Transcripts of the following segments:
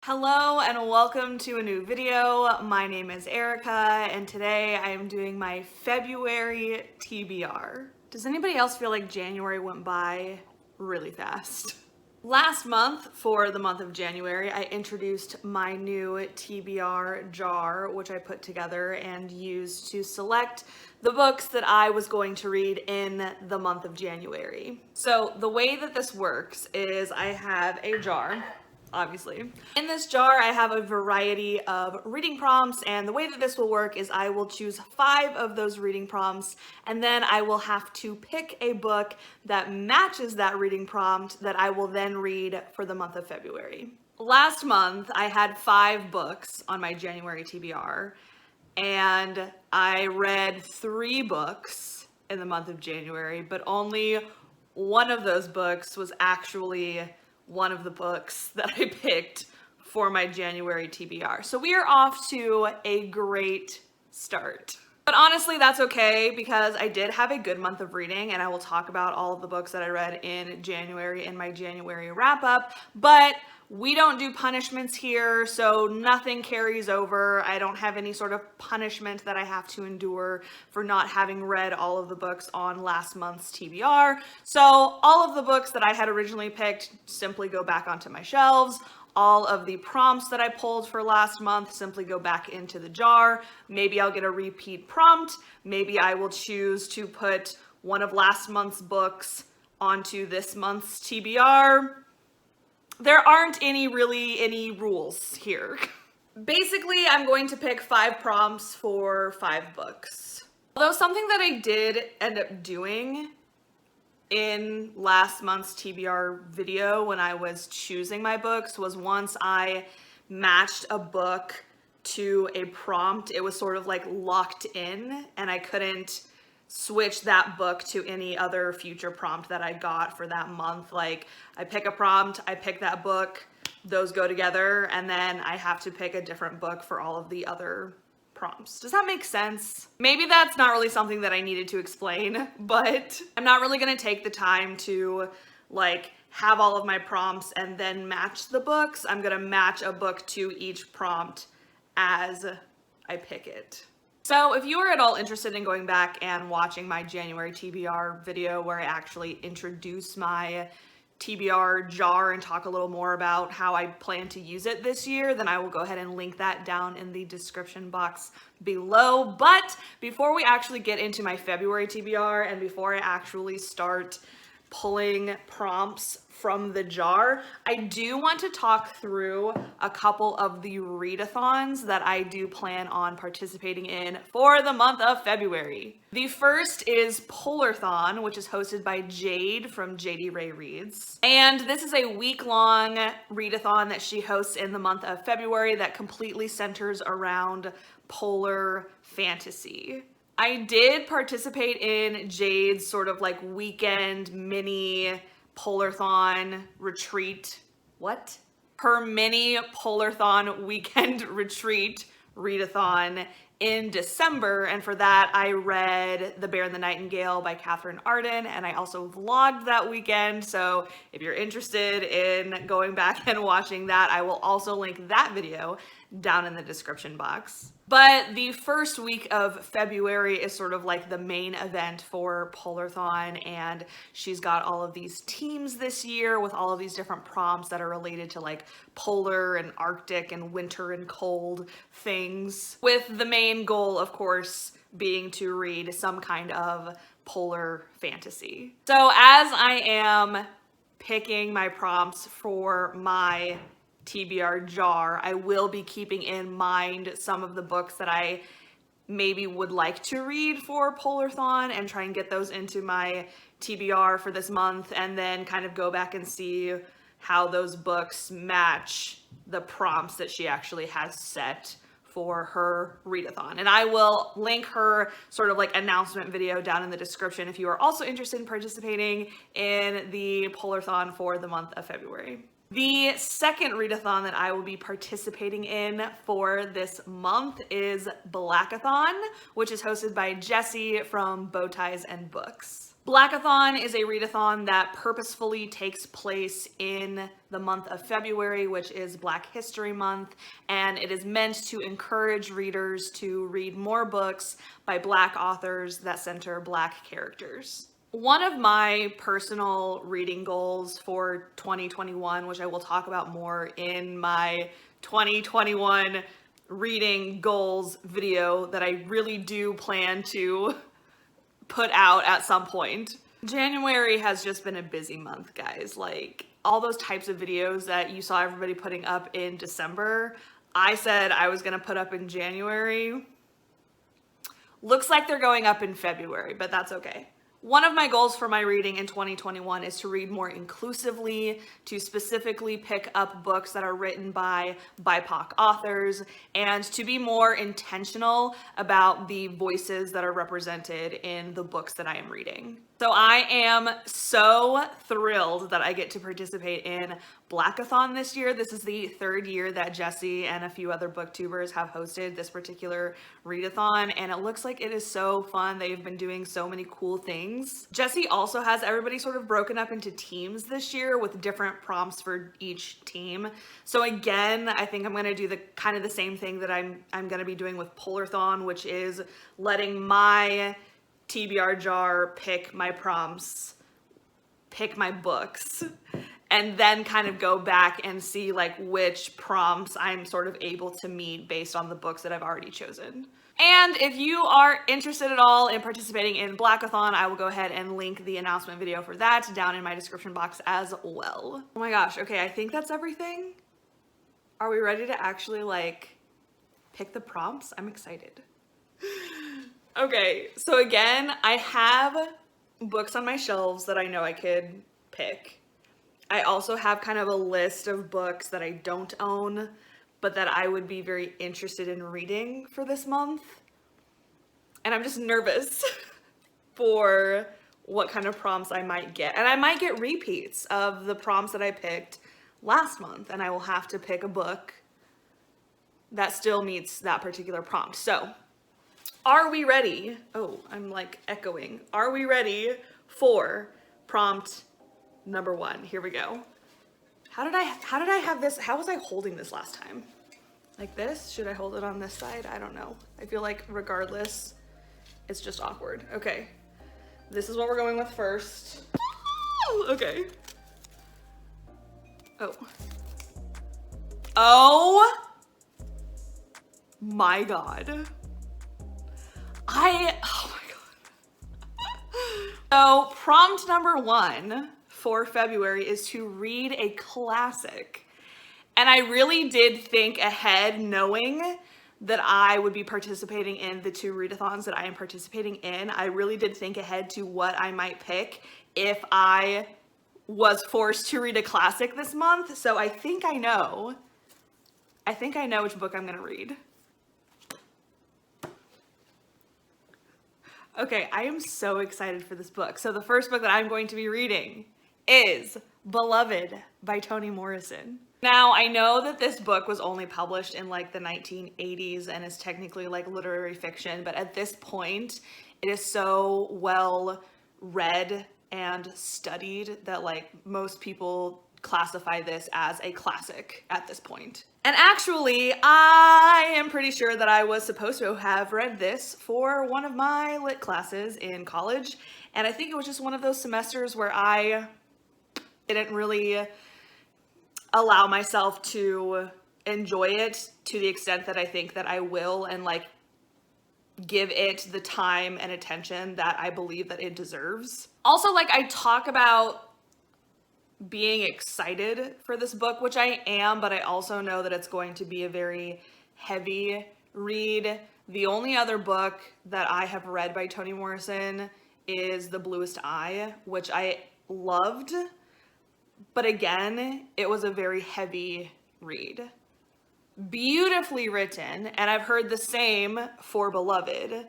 Hello and welcome to a new video. My name is Erica and today I am doing my February TBR. Does anybody else feel like January went by really fast? Last month, for the month of January, I introduced my new TBR jar, which I put together and used to select the books that I was going to read in the month of January. So the way that this works is I have a jar, obviously. In this jar, I have a variety of reading prompts, and the way that this will work is I will choose 5 of those reading prompts, and then I will have to pick a book that matches that reading prompt that I will then read for the month of February. Last month, I had 5 books on my January TBR, and I read 3 books in the month of January, but only one of those books was actually one of the books that I picked for my January TBR. So we are off to a great start. But honestly, that's okay because I did have a good month of reading, and I will talk about all of the books that I read in January in my January wrap up, but we don't do punishments here, so nothing carries over. I don't have any sort of punishment that I have to endure for not having read all of the books on last month's TBR. So all of the books that I had originally picked simply go back onto my shelves. All of the prompts that I pulled for last month simply go back into the jar. Maybe I'll get a repeat prompt. Maybe I will choose to put one of last month's books onto this month's TBR. There aren't any rules here. Basically, I'm going to pick 5 prompts for 5 books. Although something that I did end up doing in last month's TBR video when I was choosing my books was once I matched a book to a prompt, it was sort of like locked in and I couldn't switch that book to any other future prompt that I got for that month. Like I pick a prompt, I pick that book, those go together, and then I have to pick a different book for all of the other prompts. Does that make sense? Maybe that's not really something that I needed to explain, but I'm not really gonna take the time to like have all of my prompts and then match the books. I'm gonna match a book to each prompt as I pick it. So if you are at all interested in going back and watching my January TBR video where I actually introduce my TBR jar and talk a little more about how I plan to use it this year, then I will go ahead and link that down in the description box below. But before we actually get into my February TBR and before I actually start pulling prompts from the jar, I do want to talk through a couple of the readathons that I do plan on participating in for the month of February. The first is Polarthon, which is hosted by Jade from JD Ray Reads. And this is a week-long readathon that she hosts in the month of February that completely centers around polar fantasy. I did participate in Jade's sort of like weekend mini Polarthon retreat. What? Her mini Polarthon weekend retreat readathon in December, and for that I read The Bear and the Nightingale by Catherine Arden, and I also vlogged that weekend, so if you're interested in going back and watching that, I will also link that video down in the description box. But the first week of February is sort of like the main event for Polarthon, and she's got all of these teams this year with all of these different prompts that are related to like polar and Arctic and winter and cold things, with the main goal, of course, being to read some kind of polar fantasy. So as I am picking my prompts for my TBR jar, I will be keeping in mind some of the books that I maybe would like to read for Polarthon and try and get those into my TBR for this month, and then kind of go back and see how those books match the prompts that she actually has set for her readathon. And I will link her sort of like announcement video down in the description if you are also interested in participating in the Polarthon for the month of February. The second readathon that I will be participating in for this month is Blackathon, which is hosted by Jessie from Bow Ties and Books. Blackathon is a readathon that purposefully takes place in the month of February, which is Black History Month, and it is meant to encourage readers to read more books by Black authors that center Black characters. One of my personal reading goals for 2021, which I will talk about more in my 2021 reading goals video that I really do plan to put out at some point. January has just been a busy month, guys. Like, all those types of videos that you saw everybody putting up in December, I said I was gonna put up in January. Looks like they're going up in February, but that's okay. One of my goals for my reading in 2021 is to read more inclusively, to specifically pick up books that are written by BIPOC authors, and to be more intentional about the voices that are represented in the books that I am reading. So I am so thrilled that I get to participate in Blackathon this year. This is the third year that Jesse and a few other booktubers have hosted this particular readathon, and it looks like it is so fun. They've been doing so many cool things. Jesse also has everybody sort of broken up into teams this year with different prompts for each team. So again, I think I'm gonna do the kind of the same thing that I'm gonna be doing with Polarthon, which is letting my TBR jar pick my prompts, pick my books, and then kind of go back and see like which prompts I'm sort of able to meet based on the books that I've already chosen. And if you are interested at all in participating in Blackathon, I will go ahead and link the announcement video for that down in my description box as well. Oh my gosh, okay, I think that's everything. Are we ready to actually like pick the prompts? I'm excited. Okay, so again, I have books on my shelves that I know I could pick. I also have kind of a list of books that I don't own, but that I would be very interested in reading for this month. And I'm just nervous for what kind of prompts I might get. And I might get repeats of the prompts that I picked last month, and I will have to pick a book that still meets that particular prompt. So, are we ready? Oh, I'm like echoing. Are we ready for prompt number 1? Here we go. How did I have this? How was I holding this last time? Like this? Should I hold it on this side? I don't know. I feel like regardless, it's just awkward. Okay. This is what we're going with first. Okay. Oh. Oh my God. Oh my God. So prompt number 1 for February is to read a classic. And I really did think ahead, knowing that I would be participating in the 2 readathons that I am participating in. I really did think ahead to what I might pick if I was forced to read a classic this month. So I think I know which book I'm gonna read. Okay, I am so excited for this book. So the first book that I'm going to be reading is Beloved by Toni Morrison. Now, I know that this book was only published in like the 1980s and is technically like literary fiction, but at this point, it is so well read and studied that like most people classify this as a classic at this point. And actually, I am pretty sure that I was supposed to have read this for one of my lit classes in college, and I think it was just one of those semesters where I didn't really allow myself to enjoy it to the extent that I think that I will, and like give it the time and attention that I believe that it deserves. Also, like, I talk about being excited for this book, which I am, but I also know that it's going to be a very heavy read. The only other book that I have read by Toni Morrison is The Bluest Eye, which I loved, but again, it was a very heavy read. Beautifully written, and I've heard the same for Beloved,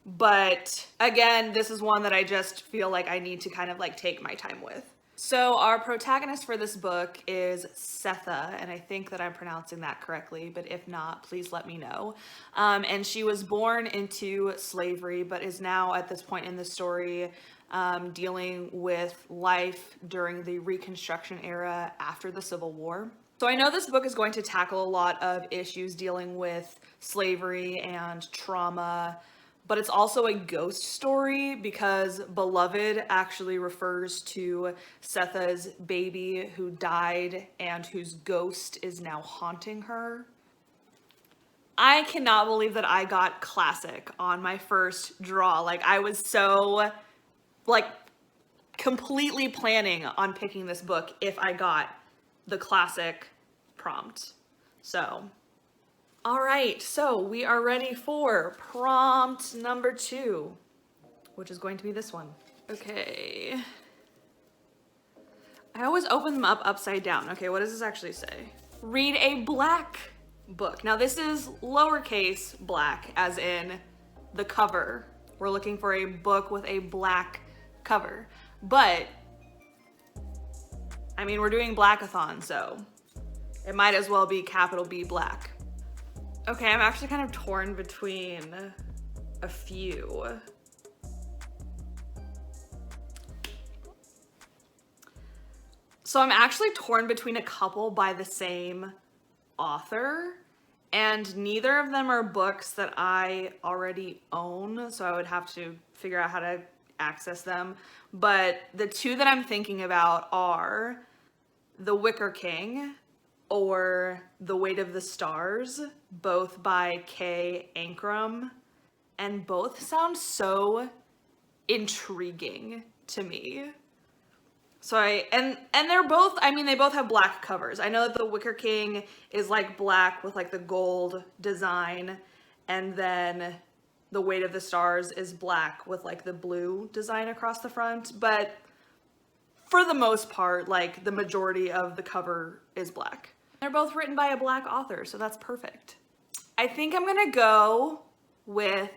but again, this is one that I just feel like I need to kind of like take my time with. So our protagonist for this book is Setha, and I think that I'm pronouncing that correctly, but if not, please let me know. And she was born into slavery, but is now at this point in the story dealing with life during the Reconstruction era after the Civil War. So I know this book is going to tackle a lot of issues dealing with slavery and trauma, but it's also a ghost story because Beloved actually refers to Setha's baby who died and whose ghost is now haunting her. I cannot believe that I got classic on my first draw. Like, I was so, like, completely planning on picking this book if I got the classic prompt. So, all right, so we are ready for prompt number 2, which is going to be this one. Okay. I always open them up upside down. Okay, what does this actually say? Read a black book. Now this is lowercase black, as in the cover. We're looking for a book with a black cover. But, I mean, we're doing Blackathon, so it might as well be capital B black. Okay, I'm actually kind of torn between a few. So I'm actually torn between a couple by the same author, and neither of them are books that I already own, so I would have to figure out how to access them. But the two that I'm thinking about are The Wicker King or The Weight of the Stars, both by Kay Ankrum, and both sound so intriguing to me. So and they're both, I mean, they both have black covers. I know that The Wicker King is like black with like the gold design, and then The Weight of the Stars is black with like the blue design across the front, but for the most part, like the majority of the cover is black. They're both written by a black author, so that's perfect. I think I'm gonna go with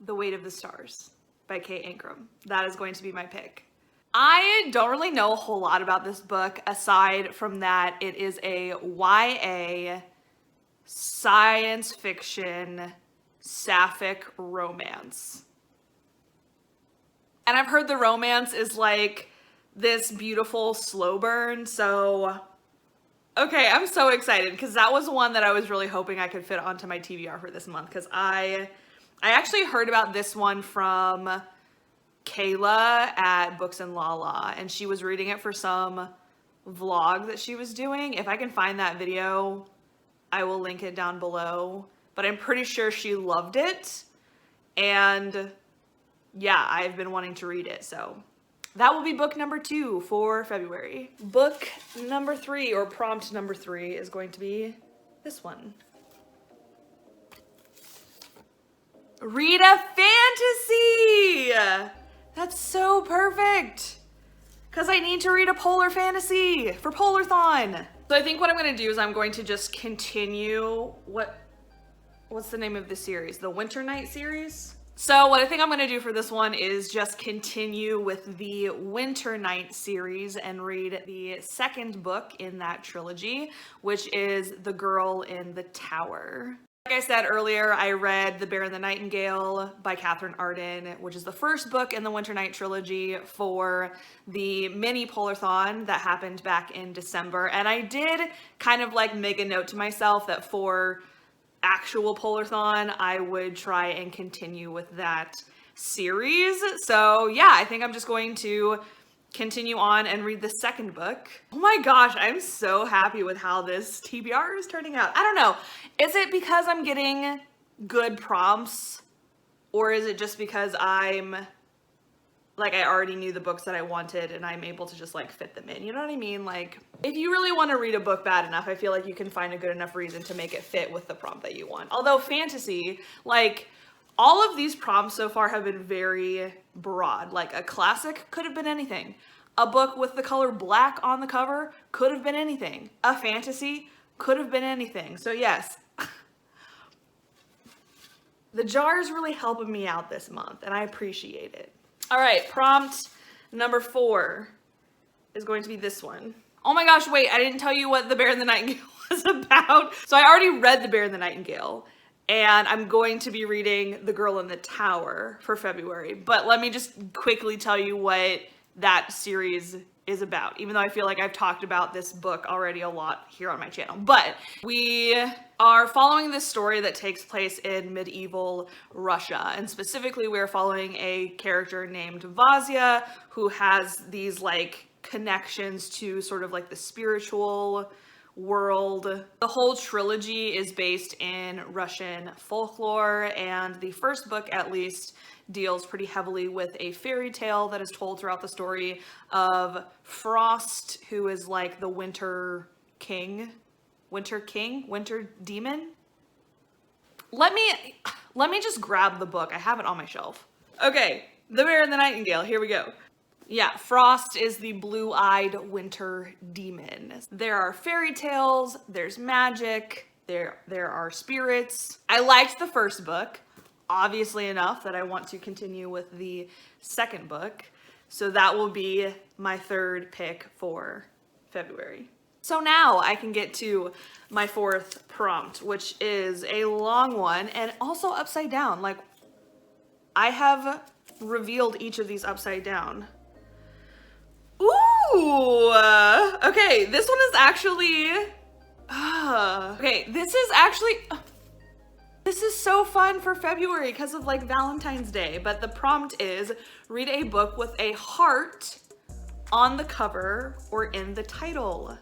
The Weight of the Stars by Kay Ankrum. That is going to be my pick. I don't really know a whole lot about this book aside from that it is a YA science fiction sapphic romance. And I've heard the romance is like this beautiful slow burn, so okay, I'm so excited because that was one that I was really hoping I could fit onto my TBR for this month, because I actually heard about this one from Kayla at Books and Lala, and she was reading it for some vlog that she was doing. If I can find that video, I will link it down below, but I'm pretty sure she loved it, and yeah, I've been wanting to read it, so that will be book number 2 for February. Book number 3, or prompt number 3, is going to be this one. Read a fantasy! That's so perfect! Because I need to read a polar fantasy for Polarthon. So I think what I'm going to do is I'm going to just continue, what's the name of the series? The Winter Night series? So what I think I'm going to do for this one is just continue with the Winter Night series and read the second book in that trilogy, which is The Girl in the Tower. Like I said earlier, I read The Bear and the Nightingale by Catherine Arden, which is the first book in the Winter Night trilogy for the mini Polarthon that happened back in December. And I did kind of like make a note to myself that for actual Polarthon, I would try and continue with that series. So yeah, I think I'm just going to continue on and read the second book. Oh my gosh, I'm so happy with how this TBR is turning out. I don't know. Is it because I'm getting good prompts, or is it just because I'm like, I already knew the books that I wanted and I'm able to just like fit them in? You know what I mean? Like, if you really want to read a book bad enough, I feel like you can find a good enough reason to make it fit with the prompt that you want. Although fantasy, like, all of these prompts so far have been very broad. Like, a classic could have been anything. A book with the color black on the cover could have been anything. A fantasy could have been anything. So yes, the jar is really helping me out this month, and I appreciate it. All right, prompt number 4. is going to be this one. Oh my gosh, wait, I didn't tell you what The Bear and the Nightingale was about. So I already read The Bear and the Nightingale, and I'm going to be reading The Girl in the Tower for February. But let me just quickly tell you what that series is about, even though I feel like I've talked about this book already a lot here on my channel. But we are following this story that takes place in medieval Russia, and specifically we're following a character named Vazia who has these like connections to sort of like the spiritual world. The whole trilogy is based in Russian folklore, and the first book at least deals pretty heavily with a fairy tale that is told throughout the story of Frost, who is like the winter demon. Let me just grab the book. I have it on my shelf. Okay, The Bear and the Nightingale, here we go. Yeah, Frost is the blue-eyed winter demon. There are fairy tales, there's magic, there are spirits. I liked the first book, obviously enough that I want to continue with the second book. So that will be my third pick for February. So now I can get to my fourth prompt, which is a long one and also upside down. Like, I have revealed each of these upside down. Ooh, okay, this one is actually, okay, this is so fun for February because of like Valentine's Day, but the prompt is read a book with a heart on the cover or in the title.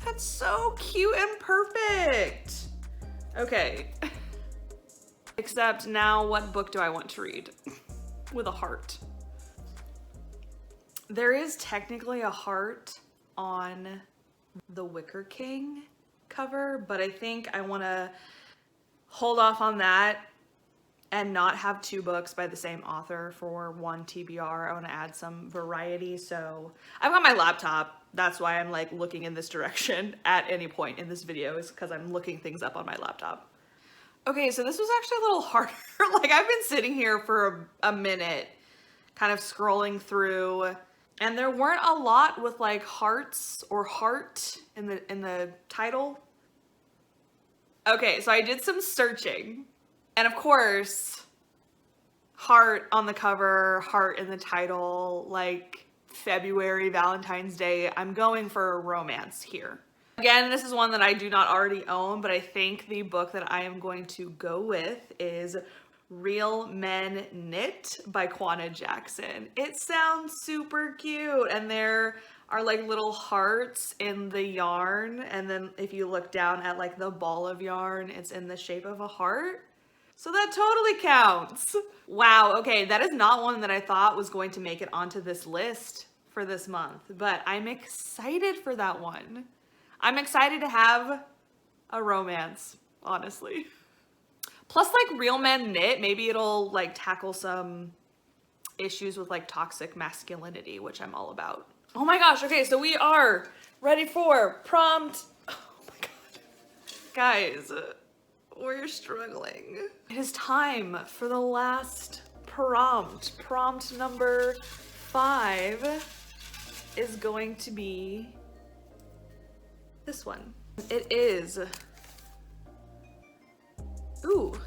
That's so cute and perfect. Okay, except now what book do I want to read with a heart? There is technically a heart on the Wicker King cover, but I think I want to hold off on that and not have two books by the same author for one TBR. I want to add some variety. So I've got my laptop. That's why I'm like looking in this direction at any point in this video, is because I'm looking things up on my laptop. Okay, so this was actually a little harder. Like, I've been sitting here for a minute kind of scrolling through, and there weren't a lot with like hearts or heart in the title. Okay, so I did some searching, and of course, heart on the cover, heart in the title, like February, Valentine's Day. I'm going for a romance here. Again, this is one that I do not already own, but I think the book that I am going to go with is Real Men Knit by Kwana Jackson. It sounds super cute, and there are like little hearts in the yarn, and then if you look down at like the ball of yarn, it's in the shape of a heart. So that totally counts. Wow, okay, that is not one that I thought was going to make it onto this list for this month, but I'm excited for that one. I'm excited to have a romance, honestly. Plus, like, Real Men Knit, maybe it'll like tackle some issues with like toxic masculinity, which I'm all about. Oh my gosh, okay, so we are ready for prompt. Oh my god. Guys, we're struggling. It is time for the last prompt. Prompt number 5 is going to be this one. It is, oh,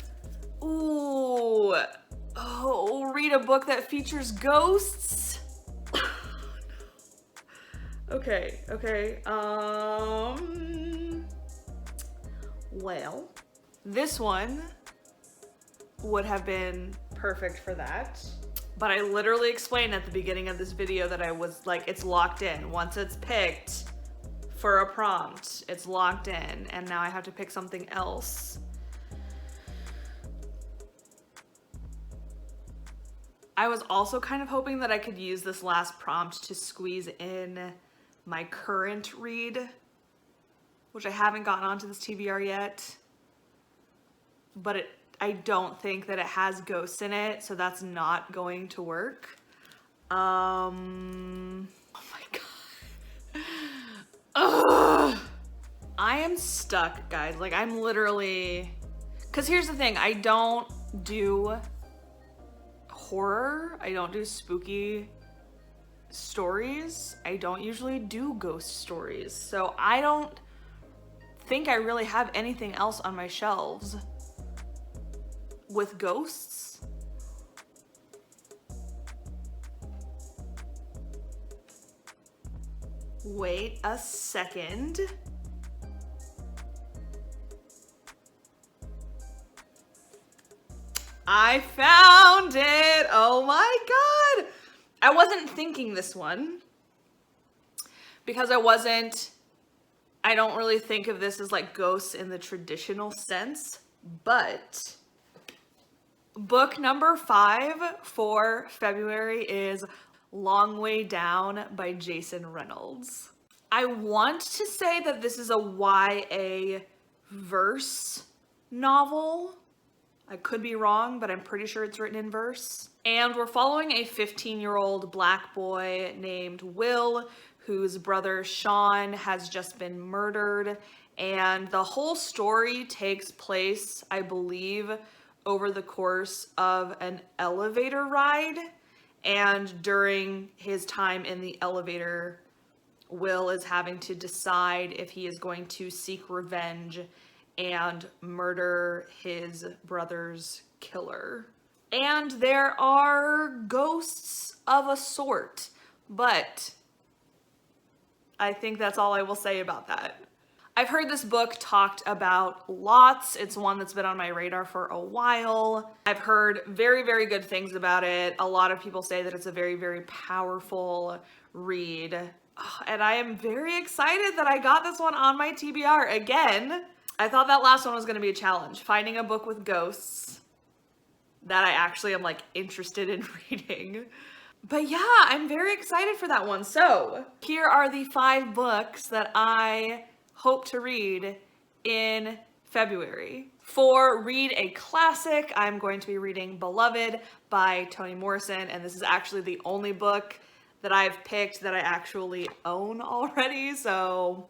read a book that features ghosts. Okay, well, this one would have been perfect for that, but I literally explained at the beginning of this video that I was like, it's locked in. Once it's picked for a prompt, it's locked in, and now I have to pick something else. I was also kind of hoping that I could use this last prompt to squeeze in my current read, which I haven't gotten onto this TBR yet, but I don't think that it has ghosts in it, so that's not going to work. Oh my god. Ugh. I am stuck, guys. Like, I'm literally, because here's the thing, I don't do horror, I don't do spooky stories. I don't usually do ghost stories, so I don't think I really have anything else on my shelves with ghosts. Wait a second. I found it! Oh my god! I wasn't thinking this one because I don't really think of this as like ghosts in the traditional sense, but book number 5 for February is Long Way Down by Jason Reynolds. I want to say that this is a YA verse novel. I could be wrong, but I'm pretty sure it's written in verse. And we're following a 15-year-old black boy named Will, whose brother Sean has just been murdered. And the whole story takes place, I believe, over the course of an elevator ride. And during his time in the elevator, Will is having to decide if he is going to seek revenge and murder his brother's killer. And there are ghosts of a sort, but I think that's all I will say about that. I've heard this book talked about lots. It's one that's been on my radar for a while. I've heard very, very good things about it. A lot of people say that it's a very, very powerful read. And I am very excited that I got this one on my TBR again. I thought that last one was going to be a challenge, finding a book with ghosts that I actually am like interested in reading. But yeah, I'm very excited for that one. So here are the 5 books that I hope to read in February. For Read a Classic, I'm going to be reading Beloved by Toni Morrison, and this is actually the only book that I've picked that I actually own already, so.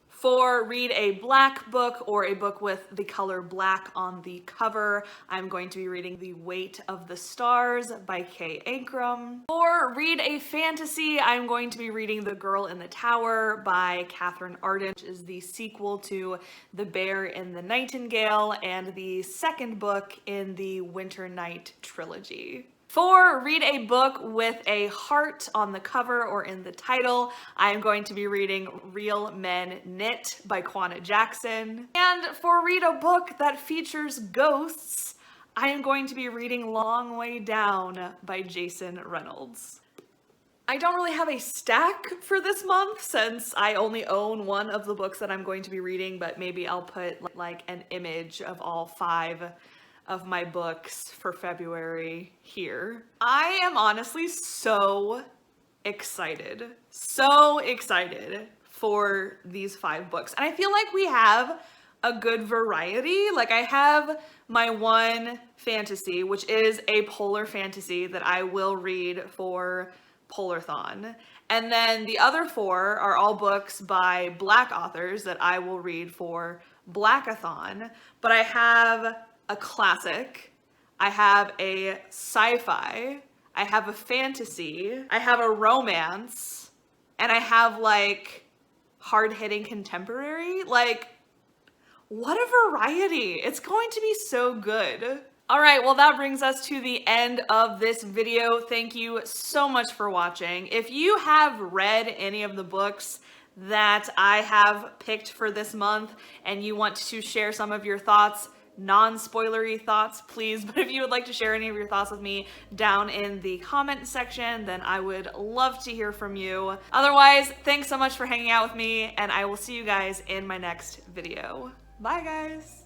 For Read a Black book, or a book with the color black on the cover, I'm going to be reading The Weight of the Stars by Kay Ankrum. For Read a Fantasy, I'm going to be reading The Girl in the Tower by Catherine Arden, which is the sequel to The Bear in the Nightingale and the second book in the Winter Night trilogy. For Read a Book with a heart on the cover or in the title, I'm going to be reading Real Men Knit by Kwana Jackson. And for Read a Book that features ghosts, I am going to be reading Long Way Down by Jason Reynolds. I don't really have a stack for this month since I only own one of the books that I'm going to be reading, but maybe I'll put like an image of all 5 of my books for February here. I am honestly so excited for these 5 books. And I feel like we have a good variety. Like I have my one fantasy, which is a polar fantasy that I will read for Polarthon. And then the other 4 are all books by Black authors that I will read for Blackathon. But I have a classic, I have a sci-fi, I have a fantasy, I have a romance, and I have like hard-hitting contemporary. Like, what a variety. It's going to be so good. All right, well, that brings us to the end of this video. Thank you so much for watching. If you have read any of the books that I have picked for this month and you want to share some of your thoughts, non-spoilery thoughts, please, but if you would like to share any of your thoughts with me down in the comment section, then I would love to hear from you. Otherwise, thanks so much for hanging out with me, and I will see you guys in my next video. Bye, guys.